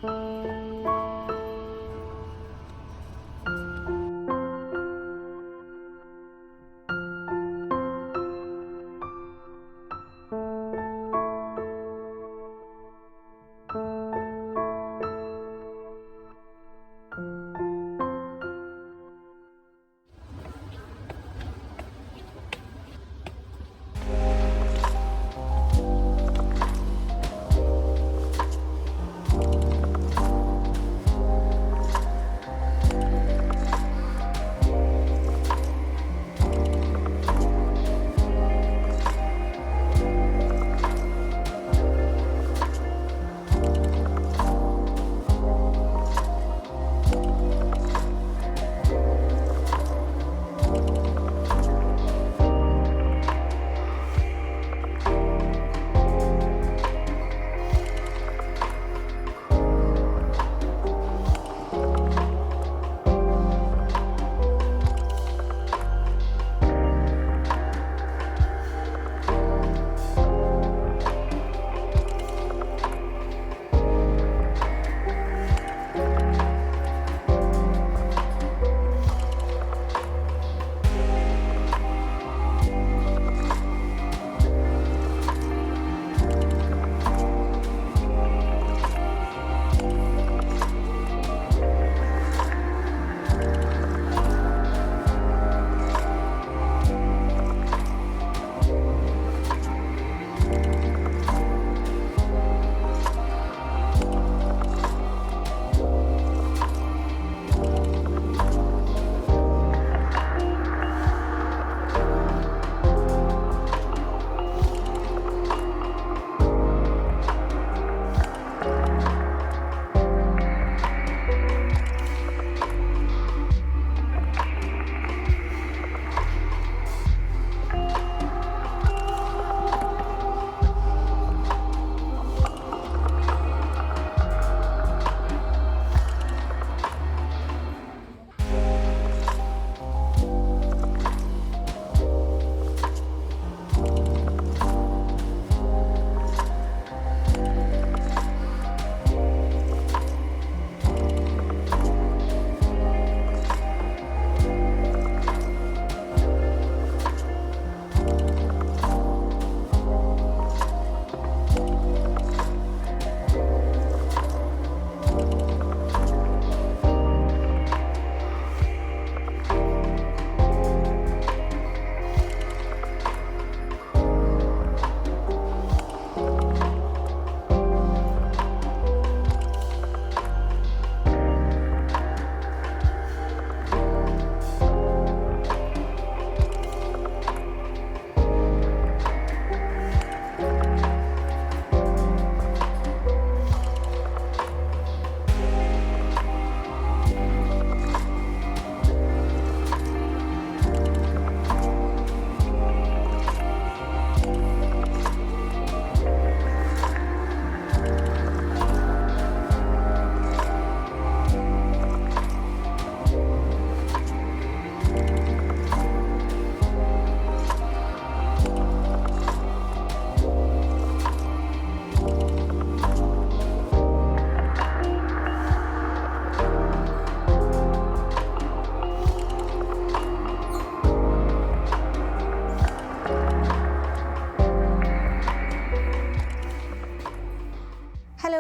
Hello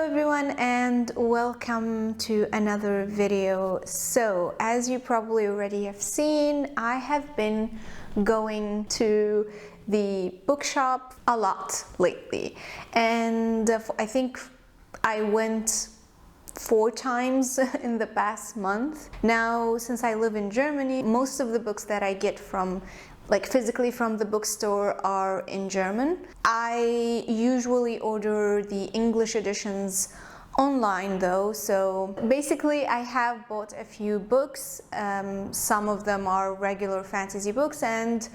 everyone and welcome to another video. So as you probably already have seen, I have been going to the bookshop a lot lately, and I think I went 4 times in the past month. Now, since I live in Germany, most of the books that I get from physically from the bookstore are in German. I usually order the English editions online though, so basically I have bought a few books. Some of them are regular fantasy books and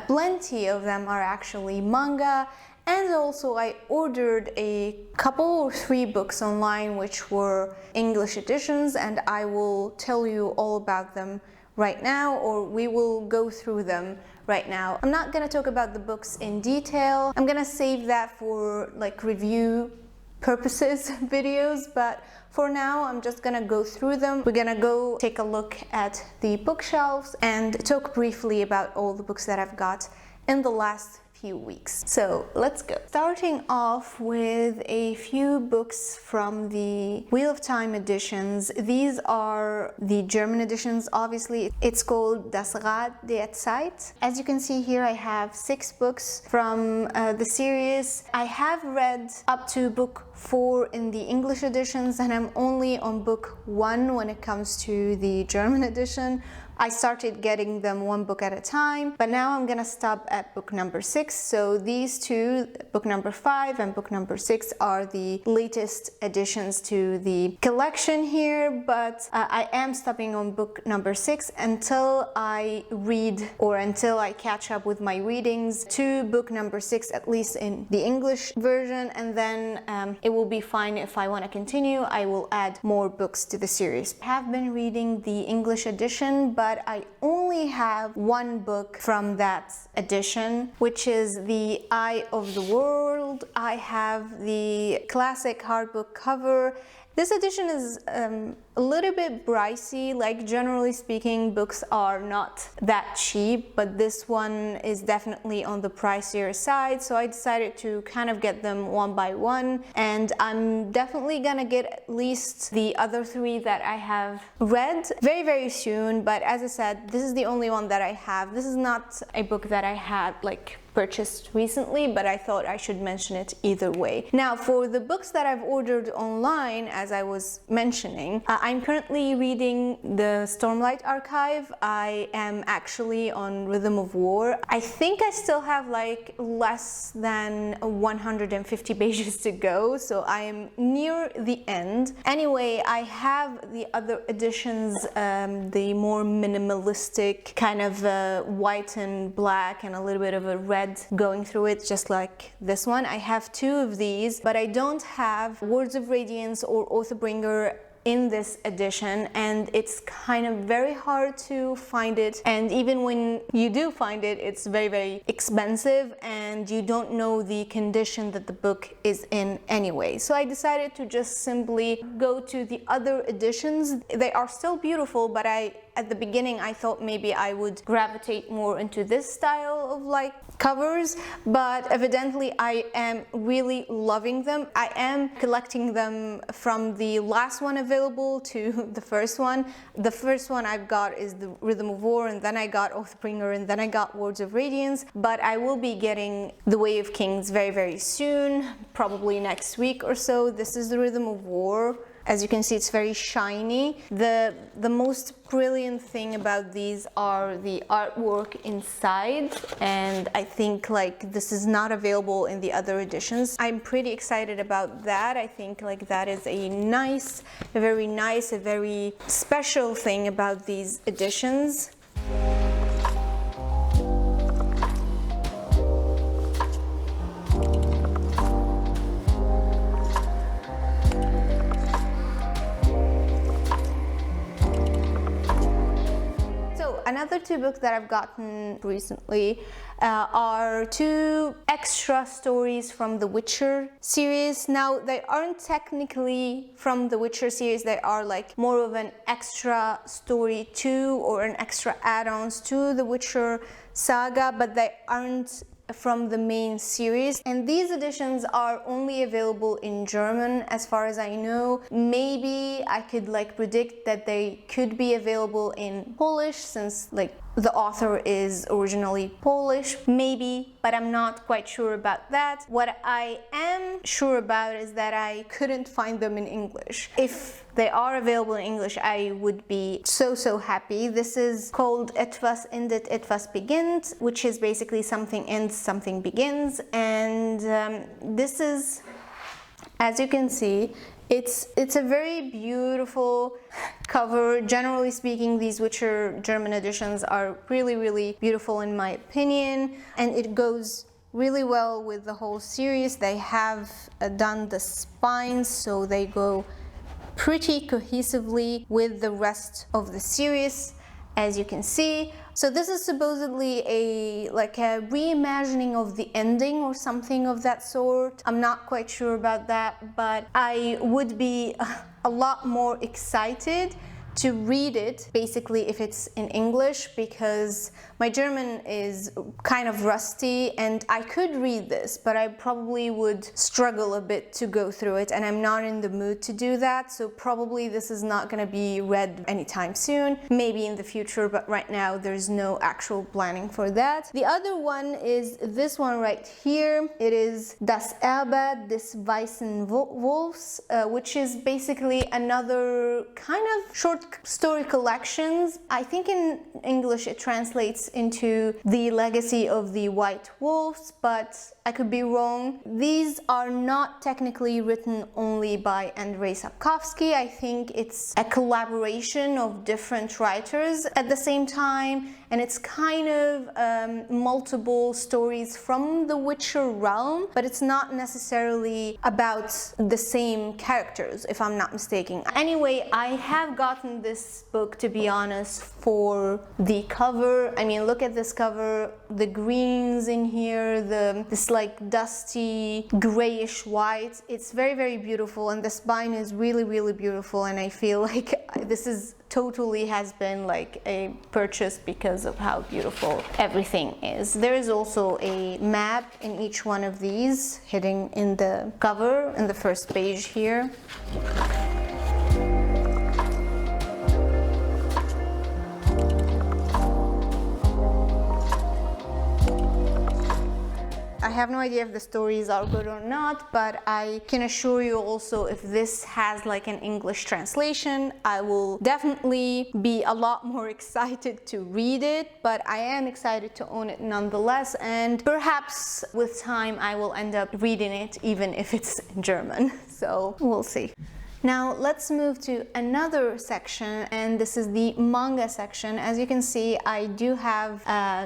plenty of them are actually manga. And also I ordered a couple or 3 books online which were English editions, and I will tell you all about them right now, or we will go through them right now. I'm not gonna talk about the books in detail. I'm gonna save that for review purposes videos, but for now I'm just gonna go through them. We're gonna go take a look at the bookshelves and talk briefly about all the books that I've got in the last few weeks. So let's go. Starting off with a few books from the Wheel of Time editions. These are the German editions, obviously. It's called Das Rad der Zeit. As you can see here, I have 6 books from the series. I have read up to book 4 in the English editions, and I'm only on book 1 when it comes to the German edition. I started getting them one book at a time, but now I'm gonna stop at book number 6. So these two, book number 5 and book number 6, are the latest additions to the collection here, but I am stopping on book number 6 until I read, or until I catch up with my readings to book number 6, at least in the English version, and then it will be fine if I want to continue. I will add more books to the series. I have been reading the English edition, but I only have one book from that edition, which is The Eye of the World. I have the classic hardbook cover. This edition is a little bit pricey. Like, generally speaking, books are not that cheap, but this one is definitely on the pricier side, so I decided to kind of get them one by one, and I'm definitely gonna get at least the other 3 that I have read very, very soon. But as I said, this is the only one that I have. This is not a book that I had purchased recently, but I thought I should mention it either way. Now, for the books that I've ordered online, as I was mentioning, I'm currently reading the Stormlight Archive. I am actually on Rhythm of War. I think I still have less than 150 pages to go, so I am near the end. Anyway, I have the other editions, the more minimalistic kind of white and black and a little bit of a red going through it, just like this one. I have 2 of these, but I don't have Words of Radiance or Oathbringer in this edition, and it's kind of very hard to find it, and even when you do find it, it's very, very expensive, and you don't know the condition that the book is in anyway. So I decided to just simply go to the other editions. They are still beautiful, but at the beginning I thought maybe I would gravitate more into this style of covers, but evidently I am really loving them. I am collecting them from the last one available to the first one. The first one I've got is the Rhythm of War, and then I got Oathbringer, and then I got Words of Radiance, but I will be getting The Way of Kings very, very soon, probably next week or so. This is the Rhythm of War. As you can see, it's very shiny. The most brilliant thing about these are the artwork inside, and I think this is not available in the other editions. I'm pretty excited about that. I think that is a very special thing about these editions. Another 2 books that I've gotten recently are 2 extra stories from the Witcher series. Now, they aren't technically from the Witcher series, they are more of an extra story to, or an extra add-ons to the Witcher saga, but they aren't from the main series, and these editions are only available in German as far as I know. Maybe I could predict that they could be available in Polish, since the author is originally Polish, maybe, but I'm not quite sure about that. What I am sure about is that I couldn't find them in English. If they are available in English, I would be so happy. This is called Etwas endet, etwas beginnt, which is basically something ends, something begins, and this is, as you can see, it's a very beautiful cover. Generally speaking, these Witcher German editions are really beautiful in my opinion, and it goes really well with the whole series. They have done the spines, so they go pretty cohesively with the rest of the series, as you can see. So this is supposedly a reimagining of the ending or something of that sort. I'm not quite sure about that, but I would be a lot more excited to read it, basically, if it's in English, because my German is kind of rusty and I could read this, but I probably would struggle a bit to go through it, and I'm not in the mood to do that, so probably this is not going to be read anytime soon, maybe in the future, but right now there's no actual planning for that. The other one is this one right here. It is Das Erbe des Weißen Wolfs, which is basically another kind of short story collections. I think in English it translates into The Legacy of the White Wolves, but I could be wrong. These are not technically written only by Andrzej Sapkowski. I think it's a collaboration of different writers at the same time, and it's kind of multiple stories from the Witcher realm, but it's not necessarily about the same characters, if I'm not mistaken. Anyway, I have gotten this book, to be honest, for the cover. I mean, look at this cover, the greens in here, this like dusty grayish white. It's very, very beautiful, and the spine is really, really beautiful, and I feel like this is totally has been like a purchase because of how beautiful everything is. There is also a map in each one of these hidden in the cover in the first page here. I have no idea if the stories are good or not, but I can assure you also, if this has like an English translation, I will definitely be a lot more excited to read it, but I am excited to own it nonetheless, and perhaps with time I will end up reading it even if it's in German, so we'll see. Now let's move to another section, and this is the manga section. As you can see, I do have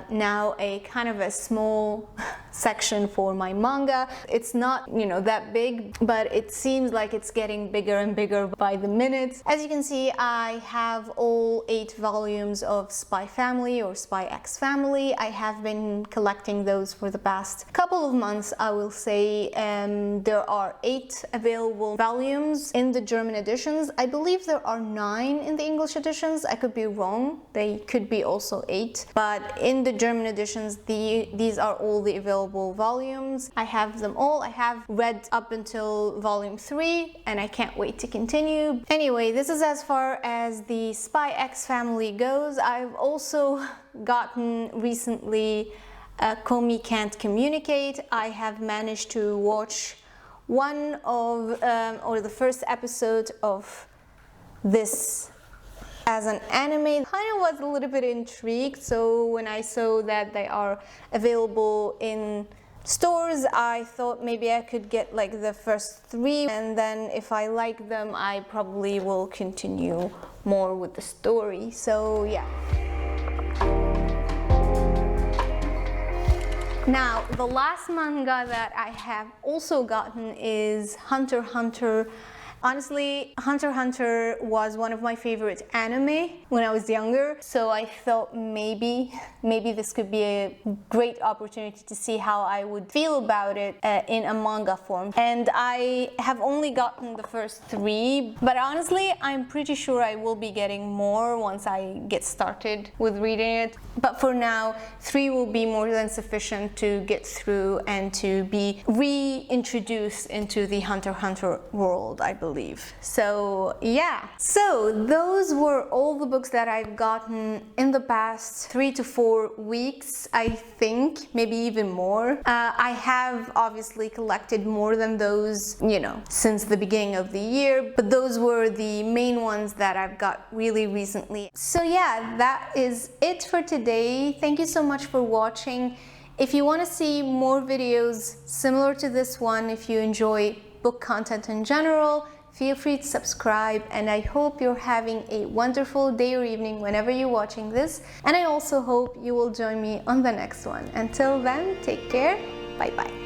now a kind of a small section for my manga. It's not, you know, that big, but it seems like it's getting bigger and bigger by the minute. As you can see, I have all 8 volumes of Spy Family or Spy X Family. I have been collecting those for the past couple of months, I will say. There are 8 available volumes in the German editions. I believe there are 9 in the English editions. I could be wrong. They could be also 8. But in the German editions, these are all the available volumes. I have them all. I have read up until volume 3, and I can't wait to continue. Anyway, this is as far as the Spy X Family goes. I've also gotten recently Komi Can't Communicate. I have managed to watch one of or the first episode of this as an anime. Kind of was a little bit intrigued, so when I saw that they are available in stores, I thought maybe I could get like the first 3, and then if I like them, I probably will continue more with the story. So yeah. Now, the last manga that I have also gotten is Hunter x Hunter. Honestly, Hunter x Hunter was one of my favorite anime when I was younger, so I thought maybe this could be a great opportunity to see how I would feel about it in a manga form. And I have only gotten the first 3, but honestly, I'm pretty sure I will be getting more once I get started with reading it. But for now, 3 will be more than sufficient to get through and to be reintroduced into the Hunter x Hunter world, I believe. So yeah, so those were all the books that I've gotten in the past 3 to 4 weeks, I think, maybe even more. I have obviously collected more than those, you know, since the beginning of the year, but those were the main ones that I've got really recently. So yeah, that is it for today. Thank you so much for watching. If you want to see more videos similar to this one, if you enjoy book content in general, feel free to subscribe, and I hope you're having a wonderful day or evening whenever you're watching this, and I also hope you will join me on the next one. Until then, take care, bye bye.